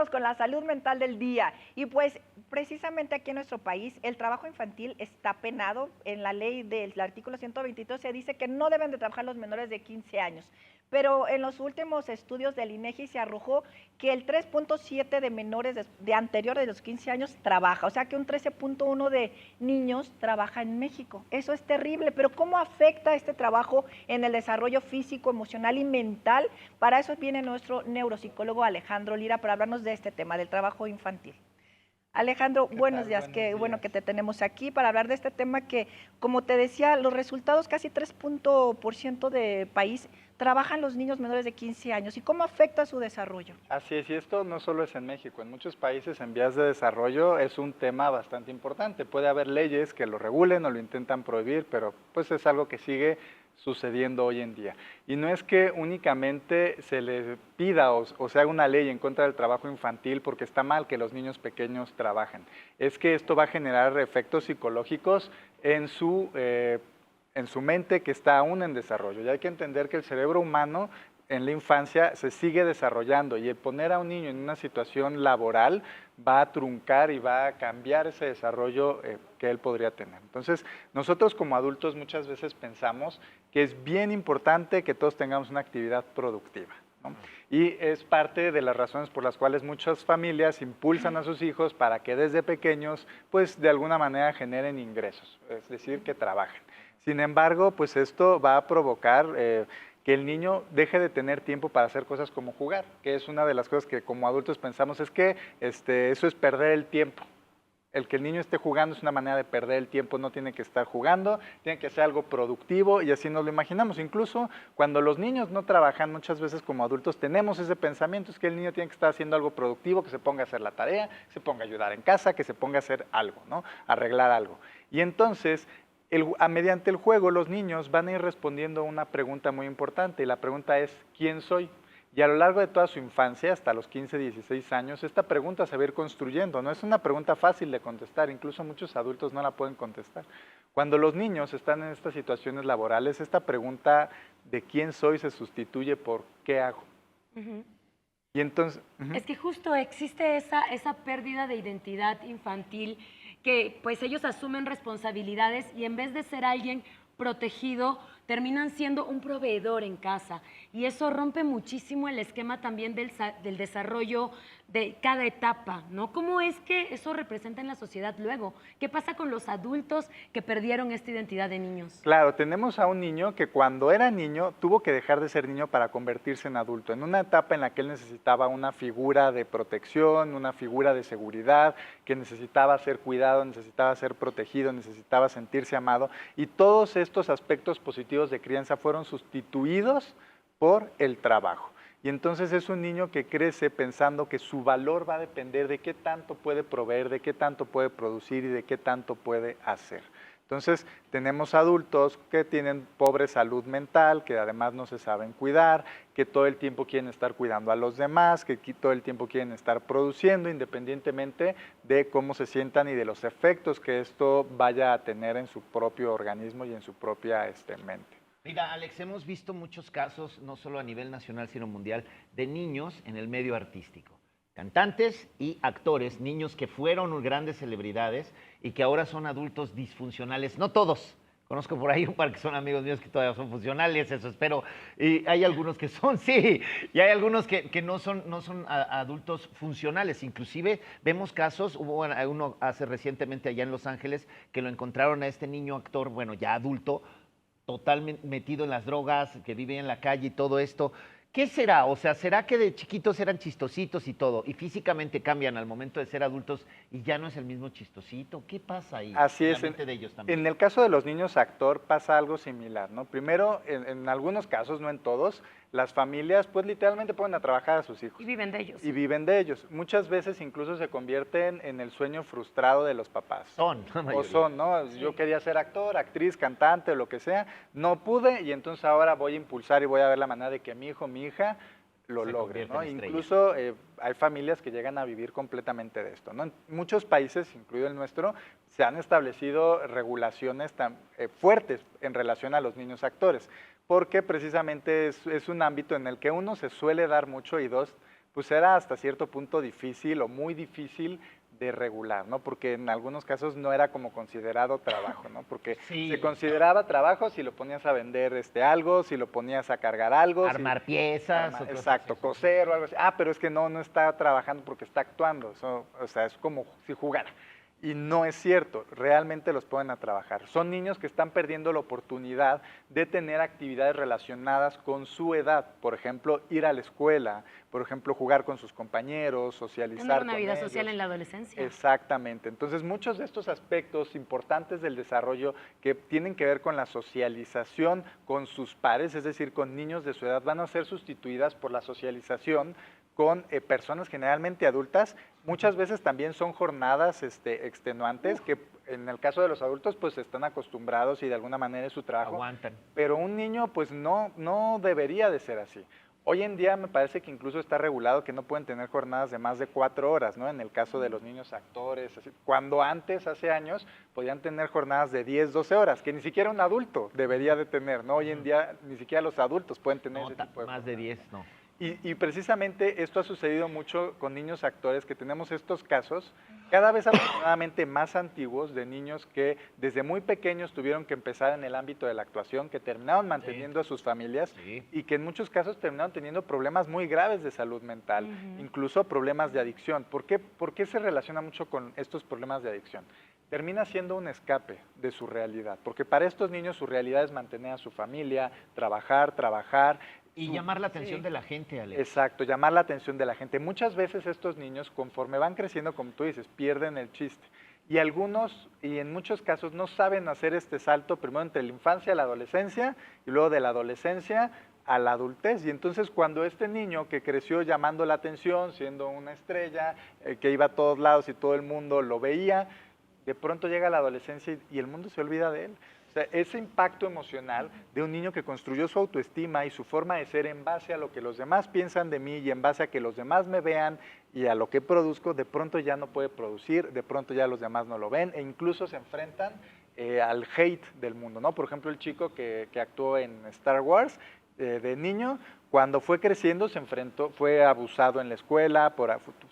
vámonos con la salud mental del día. Y pues precisamente aquí en nuestro país el trabajo infantil está penado. En la ley del artículo 122 se dice que no deben de trabajar los menores de 15 años. Pero en los últimos estudios del INEGI se arrojó que el 3.7 de menores de anterior de los 15 años trabaja, o sea que un 13.1 de niños trabaja en México. Eso es terrible, pero ¿cómo afecta este trabajo en el desarrollo físico, emocional y mental? Para eso viene nuestro neuropsicólogo Alejandro Lira para hablarnos de este tema, del trabajo infantil. Alejandro, buenos días, qué bueno que te tenemos aquí para hablar de este tema que, como te decía, los resultados, casi 3% de país trabajan los niños menores de 15 años. ¿Y cómo afecta su desarrollo? Así es, y esto no solo es en México, en muchos países en vías de desarrollo es un tema bastante importante. Puede haber leyes que lo regulen o lo intentan prohibir, pero pues es algo que sigue sucediendo hoy en día. Y no es que únicamente se le pida o se haga una ley en contra del trabajo infantil porque está mal que los niños pequeños trabajen. Es que esto va a generar efectos psicológicos en su mente que está aún en desarrollo. Y hay que entender que el cerebro humano en la infancia se sigue desarrollando y el poner a un niño en una situación laboral va a truncar y va a cambiar ese desarrollo que él podría tener. Entonces, nosotros como adultos muchas veces pensamos que es bien importante que todos tengamos una actividad productiva, ¿no? Y es parte de las razones por las cuales muchas familias impulsan a sus hijos para que desde pequeños, pues de alguna manera generen ingresos, es decir, que trabajen. Sin embargo, pues esto va a provocar que el niño deje de tener tiempo para hacer cosas como jugar, que es una de las cosas que como adultos pensamos es que eso es perder el tiempo. El que el niño esté jugando es una manera de perder el tiempo, no tiene que estar jugando, tiene que ser algo productivo y así nos lo imaginamos. Incluso cuando los niños no trabajan, muchas veces como adultos tenemos ese pensamiento, es que el niño tiene que estar haciendo algo productivo, que se ponga a hacer la tarea, que se ponga a ayudar en casa, que se ponga a hacer algo, ¿no? Arreglar algo. Y entonces mediante el juego los niños van a ir respondiendo a una pregunta muy importante y la pregunta es ¿quién soy? Y a lo largo de toda su infancia, hasta los 15, 16 años, esta pregunta se va a ir construyendo. No es una pregunta fácil de contestar, incluso muchos adultos no la pueden contestar. Cuando los niños están en estas situaciones laborales, esta pregunta de quién soy se sustituye por ¿qué hago? Y entonces... Es que justo existe esa pérdida de identidad infantil que pues ellos asumen responsabilidades y en vez de ser alguien protegido, terminan siendo un proveedor en casa. Y eso rompe muchísimo el esquema también del desarrollo de cada etapa, ¿no? ¿Cómo es que eso representa en la sociedad luego? ¿Qué pasa con los adultos que perdieron esta identidad de niños? Claro, tenemos a un niño que cuando era niño tuvo que dejar de ser niño para convertirse en adulto, en una etapa en la que él necesitaba una figura de protección, una figura de seguridad, que necesitaba ser cuidado, necesitaba ser protegido, necesitaba sentirse amado, y todos estos aspectos positivos de crianza fueron sustituidos por el trabajo. Y entonces es un niño que crece pensando que su valor va a depender de qué tanto puede proveer, de qué tanto puede producir y de qué tanto puede hacer. Entonces tenemos adultos que tienen pobre salud mental, que además no se saben cuidar, que todo el tiempo quieren estar cuidando a los demás, que todo el tiempo quieren estar produciendo, independientemente de cómo se sientan y de los efectos que esto vaya a tener en su propio organismo y en su propia mente. Mira, Alex, hemos visto muchos casos, no solo a nivel nacional, sino mundial, de niños en el medio artístico. Cantantes y actores, niños que fueron grandes celebridades y que ahora son adultos disfuncionales. No todos. Conozco por ahí un par que son amigos míos que todavía son funcionales, eso espero. Y hay algunos que son, sí, y hay algunos que no son adultos funcionales. Inclusive vemos casos, hubo uno hace recientemente allá en Los Ángeles, que lo encontraron a este niño actor, bueno, ya adulto, totalmente metido en las drogas, que vive en la calle y todo esto. ¿Qué será? O sea, ¿será que de chiquitos eran chistositos y todo, y físicamente cambian al momento de ser adultos y ya no es el mismo chistosito? ¿Qué pasa ahí? Así es, en la mente de ellos también. en el caso de los niños actor pasa algo similar, ¿no? Primero, en algunos casos, no en todos, las familias pues literalmente ponen a trabajar a sus hijos. Y viven de ellos. Y viven de ellos. Muchas veces incluso se convierten en el sueño frustrado de los papás. Son, la mayoría. O son, ¿no? Sí. Yo quería ser actor, actriz, cantante o lo que sea, no pude y entonces ahora voy a impulsar y voy a ver la manera de que mi hijo, mi hija lo logre, ¿no? Incluso hay familias que llegan a vivir completamente de esto, ¿no? En muchos países, incluido el nuestro, se han establecido regulaciones tan fuertes en relación a los niños actores, porque precisamente es un ámbito en el que uno se suele dar mucho y dos, pues era hasta cierto punto difícil o muy difícil de regular, ¿no? Porque en algunos casos no era como considerado trabajo, ¿no? Porque Sí. se consideraba trabajo si lo ponías a vender algo, si lo ponías a cargar algo. Armar piezas. o cosas Exacto, así. coser o algo así. Ah, pero es que no está trabajando porque está actuando. Eso, o sea, es como si jugara. Y no es cierto, realmente los ponen a trabajar. Son niños que están perdiendo la oportunidad de tener actividades relacionadas con su edad. Por ejemplo, ir a la escuela, por ejemplo, jugar con sus compañeros, socializar Tener una con vida ellos. social en la adolescencia. Exactamente. Entonces, muchos de estos aspectos importantes del desarrollo que tienen que ver con la socialización con sus pares, es decir, con niños de su edad, van a ser sustituidas por la socialización con personas generalmente adultas. Muchas veces también son jornadas extenuantes que en el caso de los adultos pues están acostumbrados y de alguna manera es su trabajo. Aguantan. Pero un niño pues no debería de ser así. Hoy en día me parece que incluso está regulado que no pueden tener jornadas de más de 4 horas, ¿no? En el caso de los niños actores, así, cuando antes, hace años, podían tener jornadas de 10, 12 horas, que ni siquiera un adulto debería de tener, ¿no? Hoy en día ni siquiera los adultos pueden tener No, ese tipo de más de jornadas. 10, no. Y precisamente esto ha sucedido mucho con niños actores, que tenemos estos casos cada vez afortunadamente más antiguos de niños que desde muy pequeños tuvieron que empezar en el ámbito de la actuación, que terminaron manteniendo a sus familias Sí. y que en muchos casos terminaron teniendo problemas muy graves de salud mental, incluso problemas de adicción. ¿Por qué se relaciona mucho con estos problemas de adicción? Termina siendo un escape de su realidad, porque para estos niños su realidad es mantener a su familia, trabajar. Y llamar la atención de la gente, Alex. Exacto, llamar la atención de la gente. Muchas veces estos niños, conforme van creciendo, como tú dices, pierden el chiste. Y algunos, y en muchos casos, no saben hacer este salto primero entre la infancia a la adolescencia y luego de la adolescencia a la adultez. Y entonces cuando este niño que creció llamando la atención, siendo una estrella, que iba a todos lados y todo el mundo lo veía, de pronto llega la adolescencia y el mundo se olvida de él. O sea, ese impacto emocional de un niño que construyó su autoestima y su forma de ser en base a lo que los demás piensan de mí y en base a que los demás me vean y a lo que produzco, de pronto ya no puede producir, de pronto ya los demás no lo ven e incluso se enfrentan al hate del mundo, ¿no? Por ejemplo, el chico que actuó en Star Wars de niño, cuando fue creciendo fue abusado en la escuela,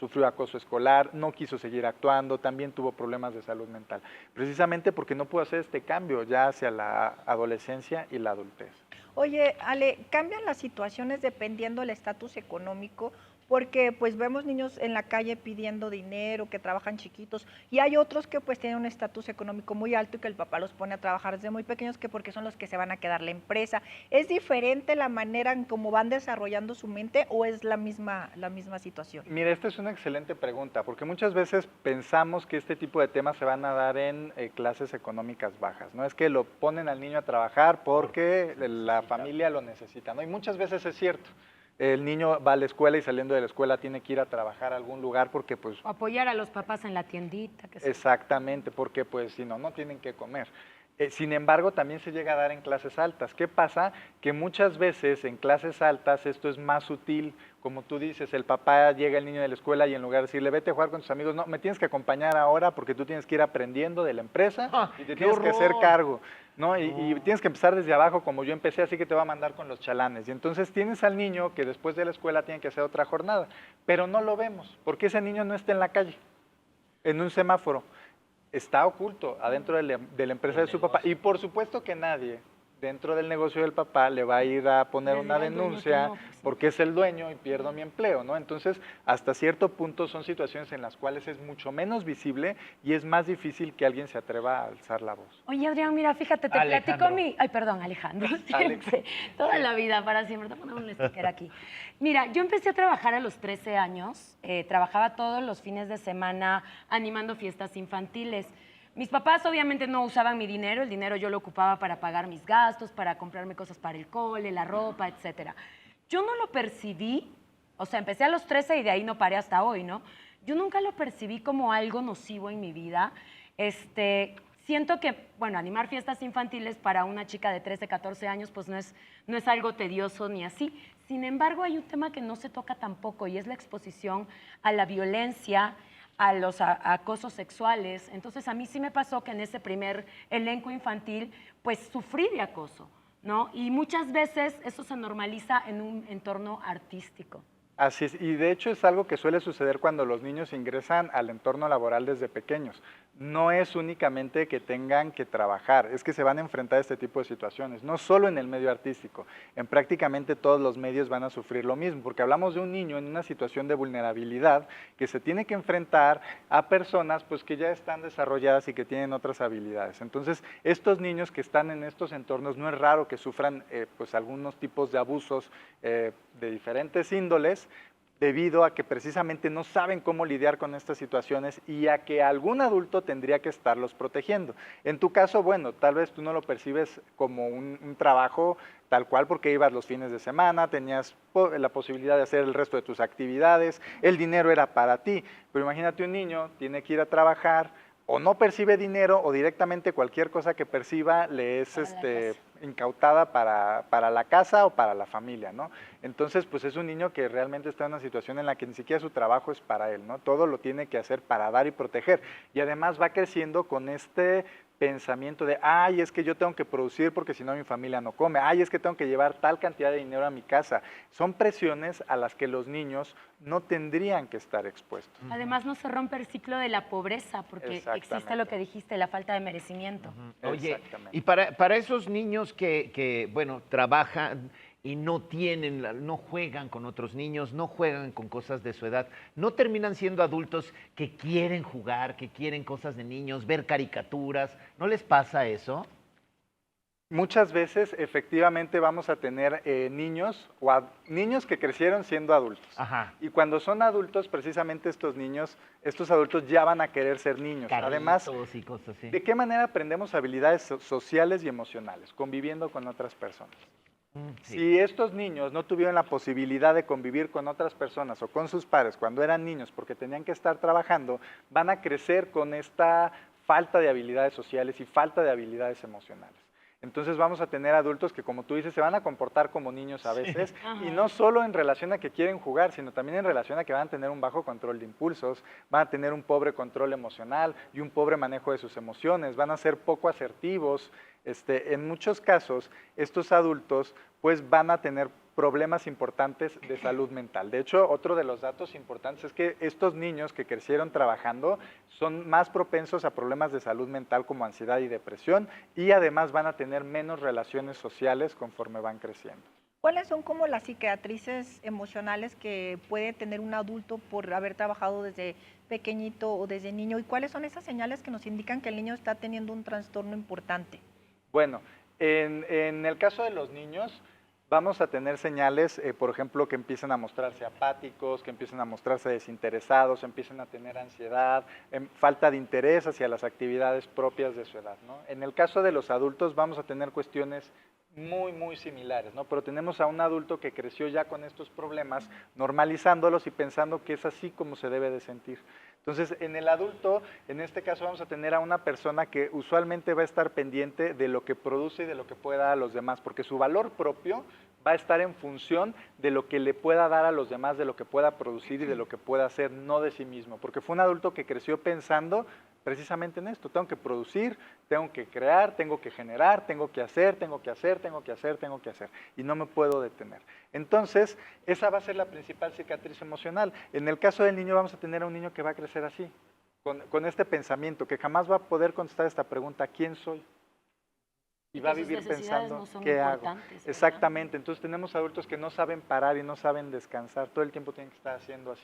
sufrió acoso escolar, no quiso seguir actuando, también tuvo problemas de salud mental, precisamente porque no pudo hacer este cambio ya hacia la adolescencia y la adultez. Oye, Ale, ¿cambian las situaciones dependiendo del estatus económico? Porque pues vemos niños en la calle pidiendo dinero, que trabajan chiquitos, y hay otros que pues tienen un estatus económico muy alto y que el papá los pone a trabajar desde muy pequeños, que porque son los que se van a quedar la empresa. ¿Es diferente la manera en cómo van desarrollando su mente o es la misma situación? Mira, esta es una excelente pregunta, porque muchas veces pensamos que este tipo de temas se van a dar en clases económicas bajas, ¿no? Es que lo ponen al niño a trabajar porque la familia lo necesita, ¿no? Y muchas veces es cierto. El niño va a la escuela y saliendo de la escuela tiene que ir a trabajar a algún lugar porque pues... O apoyar a los papás en la tiendita. Que Exactamente, porque pues si no tienen que comer. Sin embargo, también se llega a dar en clases altas. ¿Qué pasa? Que muchas veces en clases altas esto es más sutil. Como tú dices, el papá llega el niño de la escuela y en lugar de decirle, vete a jugar con tus amigos, no, me tienes que acompañar ahora porque tú tienes que ir aprendiendo de la empresa y te tienes que hacer cargo, ¿no? Y tienes que empezar desde abajo como yo empecé, así que te va a mandar con los chalanes. Y entonces tienes al niño que después de la escuela tiene que hacer otra jornada, pero no lo vemos, porque ese niño no está en la calle, en un semáforo. Está oculto adentro de la empresa de su papá. Y por supuesto que nadie dentro del negocio del papá le va a ir a poner una denuncia porque es el dueño y pierdo mi empleo, ¿no? Entonces, hasta cierto punto son situaciones en las cuales es mucho menos visible y es más difícil que alguien se atreva a alzar la voz. Oye, Adrián, mira, fíjate, te platico Ay, perdón, Alejandro. Siempre, toda la vida, para siempre. Te ponemos un sticker aquí. Mira, yo empecé a trabajar a los 13 años. Trabajaba todos los fines de semana animando fiestas infantiles. Mis papás obviamente no usaban mi dinero, el dinero yo lo ocupaba para pagar mis gastos, para comprarme cosas para el cole, la ropa, etcétera. Yo no lo percibí, o sea, empecé a los 13 y de ahí no paré hasta hoy, ¿no? Yo nunca lo percibí como algo nocivo en mi vida. Siento que, bueno, animar fiestas infantiles para una chica de 13, 14 años, pues no es algo tedioso ni así. Sin embargo, hay un tema que no se toca tampoco y es la exposición a la violencia, a los acosos sexuales. Entonces, a mí sí me pasó que en ese primer elenco infantil, pues sufrí de acoso, ¿no? Y muchas veces eso se normaliza en un entorno artístico. Así es, y de hecho es algo que suele suceder cuando los niños ingresan al entorno laboral desde pequeños. No es únicamente que tengan que trabajar, es que se van a enfrentar a este tipo de situaciones, no solo en el medio artístico, en prácticamente todos los medios van a sufrir lo mismo, porque hablamos de un niño en una situación de vulnerabilidad que se tiene que enfrentar a personas pues, que ya están desarrolladas y que tienen otras habilidades. Entonces, estos niños que están en estos entornos no es raro que sufran pues, algunos tipos de abusos de diferentes índoles, debido a que precisamente no saben cómo lidiar con estas situaciones y a que algún adulto tendría que estarlos protegiendo. En tu caso, bueno, tal vez tú no lo percibes como un trabajo tal cual porque ibas los fines de semana, tenías la posibilidad de hacer el resto de tus actividades, el dinero era para ti, pero imagínate un niño, tiene que ir a trabajar, o no percibe dinero o directamente cualquier cosa que perciba le es incautada para la casa o para la familia, ¿no? Entonces, pues es un niño que realmente está en una situación en la que ni siquiera su trabajo es para él, ¿no? Todo lo tiene que hacer para dar y proteger. Y además va creciendo con este pensamiento de, ay, es que yo tengo que producir porque si no mi familia no come, ay, es que tengo que llevar tal cantidad de dinero a mi casa. Son presiones a las que los niños no tendrían que estar expuestos. Además, no se rompe el ciclo de la pobreza, porque existe lo que dijiste, la falta de merecimiento. Oye, y para esos niños que, bueno, trabajan y no tienen, no juegan con otros niños, no juegan con cosas de su edad, no terminan siendo adultos que quieren jugar, que quieren cosas de niños, ver caricaturas, ¿no les pasa eso? Muchas veces efectivamente vamos a tener niños niños que crecieron siendo adultos. Ajá. Y cuando son adultos, precisamente estos niños, estos adultos ya van a querer ser niños. Además, y cosas así. ¿de qué manera aprendemos habilidades sociales y emocionales? Conviviendo con otras personas. Sí. Si estos niños no tuvieron la posibilidad de convivir con otras personas o con sus padres cuando eran niños porque tenían que estar trabajando, van a crecer con esta falta de habilidades sociales y falta de habilidades emocionales. Entonces vamos a tener adultos que, como tú dices, se van a comportar como niños a veces, y no solo en relación a que quieren jugar, sino también en relación a que van a tener un bajo control de impulsos, van a tener un pobre control emocional y un pobre manejo de sus emociones, van a ser poco asertivos. En muchos casos, estos adultos pues van a tener problemas importantes de salud mental. De hecho, otro de los datos importantes es que estos niños que crecieron trabajando son más propensos a problemas de salud mental como ansiedad y depresión, y además van a tener menos relaciones sociales conforme van creciendo. ¿Cuáles son como las cicatrices emocionales que puede tener un adulto por haber trabajado desde pequeñito o desde niño? ¿Y cuáles son esas señales que nos indican que el niño está teniendo un trastorno importante? Bueno, en el caso de los niños, vamos a tener señales, por ejemplo, que empiecen a mostrarse apáticos, que empiecen a mostrarse desinteresados, empiecen a tener ansiedad, falta de interés hacia las actividades propias de su edad, ¿no? En el caso de los adultos vamos a tener cuestiones muy similares, ¿no? Pero tenemos a un adulto que creció ya con estos problemas, normalizándolos y pensando que es así como se debe de sentir. Entonces, en el adulto, en este caso vamos a tener a una persona que usualmente va a estar pendiente de lo que produce y de lo que puede dar a los demás, porque su valor propio va a estar en función de lo que le pueda dar a los demás, de lo que pueda producir y de lo que pueda hacer, no de sí mismo, porque fue un adulto que creció pensando precisamente en esto: tengo que producir, tengo que crear, tengo que generar, tengo que hacer, y no me puedo detener. Entonces, esa va a ser la principal cicatriz emocional. En el caso del niño vamos a tener a un niño que va a crecer así, con este pensamiento, que jamás va a poder contestar esta pregunta: ¿quién soy? Y va a vivir pensando, no son ¿qué hago? importantes, Exactamente, entonces tenemos adultos que no saben parar y no saben descansar, todo el tiempo tienen que estar haciendo,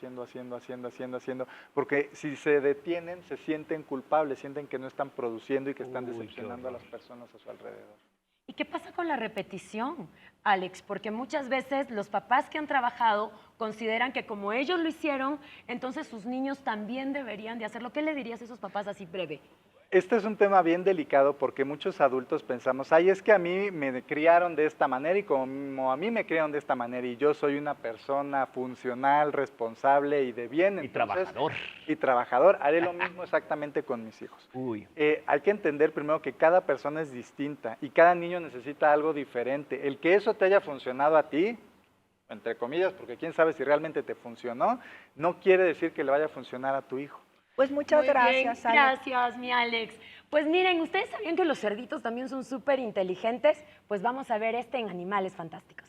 porque si se detienen, se sienten culpables, sienten que no están produciendo y que están decepcionando a las personas a su alrededor. ¿Y qué pasa con la repetición, Alex? Porque muchas veces los papás que han trabajado consideran que como ellos lo hicieron, entonces sus niños también deberían de hacerlo. ¿Qué le dirías a esos papás así breve? Este es un tema bien delicado porque muchos adultos pensamos, ay, es que a mí me criaron de esta manera y como a mí me criaron de esta manera y yo soy una persona funcional, responsable y de bien. Y entonces, trabajador. Y trabajador, haré lo mismo exactamente con mis hijos. Hay que entender primero que cada persona es distinta y cada niño necesita algo diferente. El que eso te haya funcionado a ti, entre comillas, porque quién sabe si realmente te funcionó, no quiere decir que le vaya a funcionar a tu hijo. Pues muchas gracias, Alex. Gracias, mi Alex. Pues miren, ¿ustedes sabían que los cerditos también son súper inteligentes? Pues vamos a ver en Animales Fantásticos.